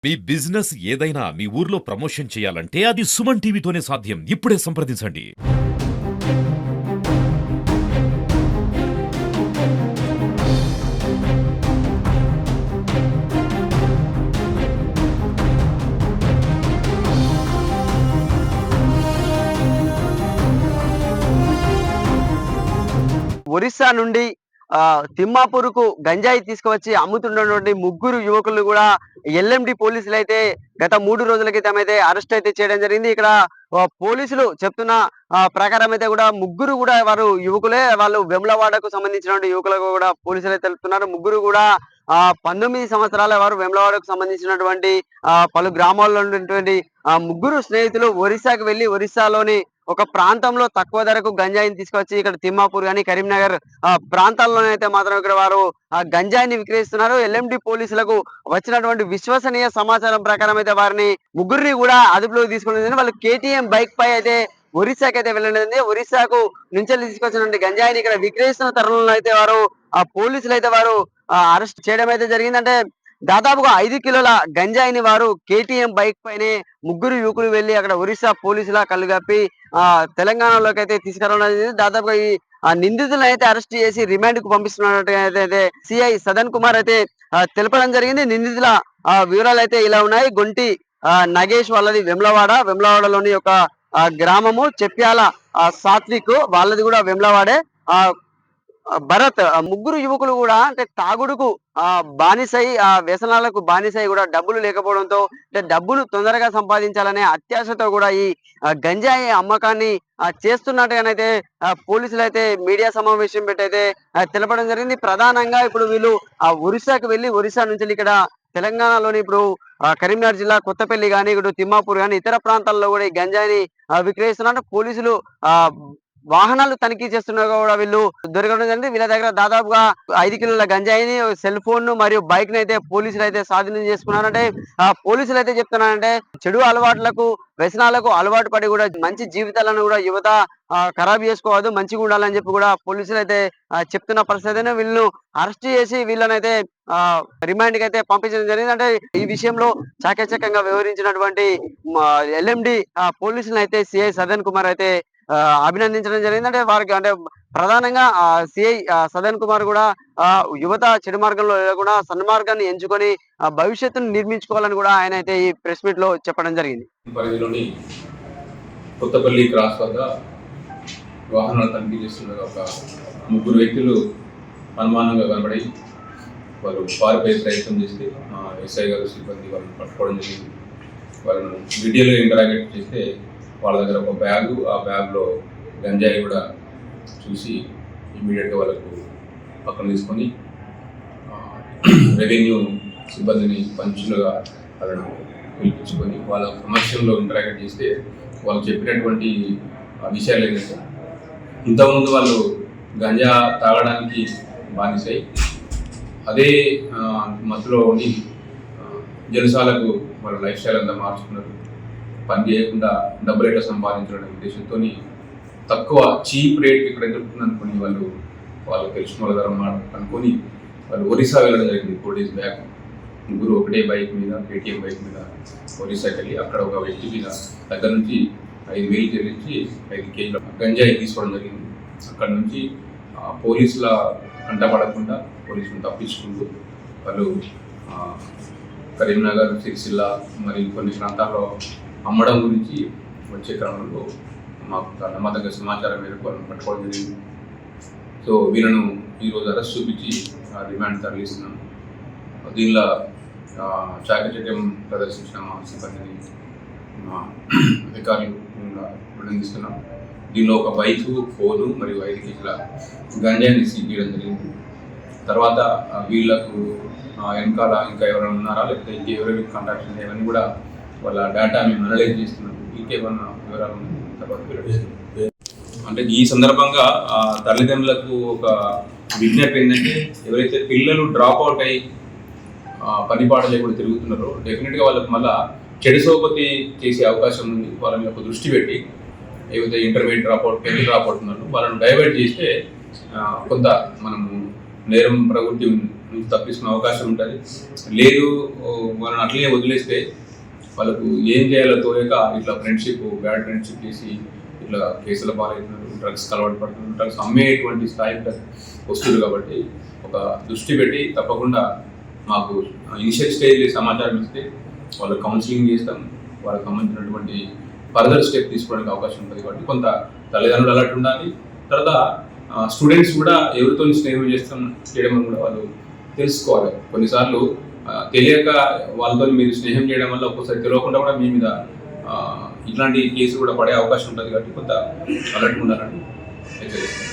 మీ business ఏదైనా మీ ఊర్లో promotion చేయాలంటే అది సుమన్ టీవీతోనే సాధ్యం. ఇప్పుడే సంప్రదించండి. ఒరిస్సా నుండి తిమ్మాపూర్‌కు గంజాయి తీసుకువచ్చి అమ్ముతున్నటువంటి ముగ్గురు యువకులు గూడా ఎల్ఎండి పోలీసులైతే గత 3 రోజుల క్రితమైతే అరెస్ట్ అయితే చేయడం జరిగింది. ఇక్కడ పోలీసులు చెప్తున్న ప్రకారం అయితే గూడా ముగ్గురు గూడా వారు యువకులే. వాళ్ళు వేములవాడకు సంబంధించినటువంటి యువకులుగా గూడా పోలీసులైతే తెలుపుతున్నారు. ముగ్గురు గూడా 19 సంవత్సరాల వారు వేములవాడకు సంబంధించినటువంటి పలు గ్రామాల్లో ఉన్నటువంటి ముగ్గురు స్నేహితులు ఒరిస్సాకు వెళ్లి ఒరిస్సాలోని ఒక ప్రాంతంలో తక్కువ ధరకు గంజాయిని తీసుకొచ్చి ఇక్కడ తిమ్మాపూర్ గాని కరీంనగర్ ప్రాంతాల్లోనైతే మాత్రం ఇక్కడ వారు గంజాయిని విక్రయిస్తున్నారు. ఎల్ఎండి పోలీసులకు వచ్చినటువంటి విశ్వసనీయ సమాచారం ప్రకారం అయితే వారిని ముగ్గురిని కూడా అదుపులోకి తీసుకుని వాళ్ళు కేటీఎం బైక్ పై అయితే ఒరిస్సాకి అయితే వెళ్ళింది. ఒరిస్సాకు నుంచి తీసుకొచ్చినటువంటి గంజాయిని ఇక్కడ విక్రయిస్తున్న తరుణంలో అయితే వారు పోలీసులు అయితే వారు అరెస్ట్ చేయడం అయితే జరిగింది. అంటే దాదాపుగా 5 కిలోల గంజాయిని వారు కేటీఎం బైక్ పైనే ముగ్గురు యువకులు వెళ్లి అక్కడ ఒరిస్సా పోలీసుల కళ్ళుగప్పి తెలంగాణలోకి అయితే తీసుకురావడం జరిగింది. దాదాపుగా ఈ నిందితులను అయితే అరెస్ట్ చేసి రిమాండ్ కు పంపిస్తున్నట్టుగా అయితే సిఐ సదన్ కుమార్ అయితే తెలపడం జరిగింది. నిందితుల వివరాలు అయితే ఇలా ఉన్నాయి. గొంటి నగేష్ వాళ్ళది వెమ్లవాడలోని ఒక గ్రామము. చెప్పాల సాత్విక్ వాళ్ళది కూడా వెమ్లవాడే. భరత్ ముగ్గురు యువకులు కూడా అంటే తాగుడుకు బానిసై వ్యసనాలకు బానిసై కూడా డబ్బులు లేకపోవడంతో అంటే డబ్బులు తొందరగా సంపాదించాలనే అత్యాశతో కూడా ఈ గంజాయి అమ్మకాన్ని చేస్తున్నట్టుగానైతే పోలీసులు అయితే మీడియా సమావేశం పెట్టి అయితే తెలపడం జరిగింది. ప్రధానంగా ఇప్పుడు వీళ్ళు ఒరిస్సాకు వెళ్ళి ఒరిస్సా నుంచి ఇక్కడ తెలంగాణలోని ఇప్పుడు కరీంనగర్ జిల్లా కొత్తపల్లి కానీ ఇప్పుడు తిమ్మాపూర్ కానీ ఇతర ప్రాంతాల్లో కూడా ఈ గంజాయిని విక్రయిస్తున్నారు. పోలీసులు వాహనాలు తనిఖీ చేస్తున్నా కూడా వీళ్ళు దొరకడం జరిగింది. వీళ్ళ దగ్గర దాదాపుగా 5 కిలోల గంజాయిని, సెల్ ఫోన్ మరియు బైక్ ని అయితే పోలీసులు అయితే స్వాధీనం చేసుకున్నారంటే పోలీసులు అయితే చెప్తున్నారంటే చెడు అలవాట్లకు వ్యసనాలకు అలవాటు పడి కూడా మంచి జీవితాలను కూడా యువత ఖరాబ్ చేసుకోవద్దు, మంచిగా ఉండాలని చెప్పి కూడా పోలీసులు అయితే చెప్తున్న పరిస్థితి. వీళ్ళను అరెస్ట్ చేసి వీళ్ళనైతే రిమాండ్ కి అయితే పంపించడం జరిగింది. అంటే ఈ విషయంలో చాకచక్యంగా వ్యవహరించినటువంటి ఎల్ఎండి పోలీసులను అయితే సిఐ సదన్ కుమార్ అయితే అభినందించడం జరిగింది. అంటే వారికి అంటే ప్రధానంగా సిఐ సదన్ కుమార్ కూడా యువత చెడు మార్గంలో కూడా సన్మార్గాన్ని ఎంచుకొని భవిష్యత్తును నిర్మించుకోవాలని కూడా ఆయన అయితే ఈ ప్రెస్ మీట్ లో చెప్పడం జరిగింది. పరిధిలోని కొత్తపల్లి క్రాస్ వద్ద వాహనాలు తనిఖీ చేస్తుండగా ఒక ముగ్గురు వ్యక్తులు అనుమానంగా కనబడి వాళ్ళు పారిపోయే ప్రయత్నం చేస్తే ఎస్ఐ గారు సిబ్బంది వాళ్ళని పట్టుకోవడం జరిగింది. వాళ్ళను వీడియోలో ఇంటరాగేట్ చేస్తే వాళ్ళ దగ్గర ఒక బ్యాగు, ఆ బ్యాగ్లో గంజాయి కూడా చూసి ఇమ్మీడియట్గా వాళ్ళకు పక్కన తీసుకొని రెవెన్యూ సిబ్బందిని పంచులుగా వాళ్ళను పిలిపించుకొని వాళ్ళ సమస్యల్లో ఇంటరాక్ట్ చేస్తే వాళ్ళు చెప్పినటువంటి విషయాలు ఏంటంటే ఇంతకుముందు వాళ్ళు గంజా తాగడానికి బానిసై అదే మత్తులో ఉండి జలసాలకు వాళ్ళ లైఫ్ స్టైల్ అంతా మార్చుకున్నారు. పని చేయకుండా డబ్బులు ఎట్లా సంపాదించడం ఉద్దేశంతో తక్కువ చీప్ రేట్కి ఇక్కడ దొరుకుతుంది అనుకుని వాళ్ళు తెలిసిన వాళ్ళ ద్వారా అనుకొని వాళ్ళు ఒరిస్సా వెళ్ళడం జరిగింది. 4 days బ్యాక్ ముగ్గురు ఒకటే బైక్ మీద కేటీఎం బైక్ మీద ఒరిస్సాకి వెళ్ళి అక్కడ ఒక వ్యక్తి మీద దగ్గర నుంచి 5,000 చెల్లించి 5 కేజీల గంజాయి తీసుకోవడం జరిగింది. అక్కడ నుంచి పోలీసుల కంటపడకుండా పోలీసులను తప్పించుకుంటూ వాళ్ళు కరీంనగర్, సిరిసిల్ల మరి కొన్ని ప్రాంతాల్లో అమ్మడం గురించి వచ్చే క్రమంలో మాకు నమ్మకంగా సమాచారం మేరకు వాళ్ళని పట్టుకోవడం జరిగింది. సో వీళ్ళను ఈరోజు అరెస్ట్ చూపించి రిమాండ్ తరలిస్తున్నాం. దీనిలో చాకచక్యం ప్రదర్శించిన మా సిబ్బందిని మా అధికారులు అభినందిస్తున్నాం. దీనిలో ఒక బైకు, ఫోను మరియు 5 కేజీల గంజాయిని సీజ్ చేయడం జరిగింది. తర్వాత వీళ్ళకు వెనకాల ఇంకా ఎవరైనా ఉన్నారా లేకపోతే ఇంకెవరైనా కాంటాక్ట్స్ ఇవన్నీ కూడా వాళ్ళ డేటా మేము అనలైజ్ చేస్తున్నాం. ఇంకేమన్నా వివరాలు తర్వాత వెల్లడిస్తున్నాం. అంటే ఈ సందర్భంగా తల్లిదండ్రులకు ఒక విజ్ఞప్తి ఏంటంటే ఎవరైతే పిల్లలు డ్రాప్ అవుట్ అయ్యి పనిపాట లేకుండా తిరుగుతున్నారో డెఫినెట్గా వాళ్ళకి మళ్ళీ చెడు సోపతి చేసే అవకాశం ఉంది. వాళ్ళ మీద ఒక దృష్టి పెట్టి ఏవైతే ఇంటర్మీడియట్ డ్రాప్అవుట్, టెన్త్ డ్రాప్అవుట్ ఉన్నారో వాళ్ళని డైవర్ట్ చేస్తే కొంత మనము నేరం ప్రవృత్తి నుంచి తప్పించుకునే అవకాశం ఉంటుంది. లేదు వాళ్ళని అట్లనే వదిలేస్తే వాళ్ళకు ఏం చేయాలో తోయక ఇట్లా ఫ్రెండ్షిప్, బ్యాడ్ ఫ్రెండ్షిప్ చేసి ఇట్లా కేసుల పాలవుతున్నారు, డ్రగ్స్ అలవాటు పడుతున్నారు, డ్రగ్స్ అమ్మేటువంటి స్థాయికి వస్తుంది. కాబట్టి ఒక దృష్టి పెట్టి తప్పకుండా మాకు ఇనిషియల్ స్టేజ్లో సమాచారం ఇస్తే వాళ్ళకి కౌన్సిలింగ్ చేస్తాం, వాళ్ళకి సంబంధించినటువంటి ఫర్దర్ స్టెప్ తీసుకోవడానికి అవకాశం ఉంటుంది. కాబట్టి కొంత తల్లిదండ్రులు అలర్ట్ ఉండాలి. తర్వాత స్టూడెంట్స్ కూడా ఎవరితో స్నేహం చేయడం కూడా వాళ్ళు తెలుసుకోవాలి. కొన్నిసార్లు తెలియక వాళ్ళతో మీరు స్నేహం చేయడం వల్ల ఒక్కోసారి తెలియకుండా కూడా మీ మీద ఇట్లాంటి కేసులు కూడా పడే అవకాశం ఉంటుంది. కాబట్టి కొంత అలర్ట్ ఉండాలని హెచ్చరిస్తాను.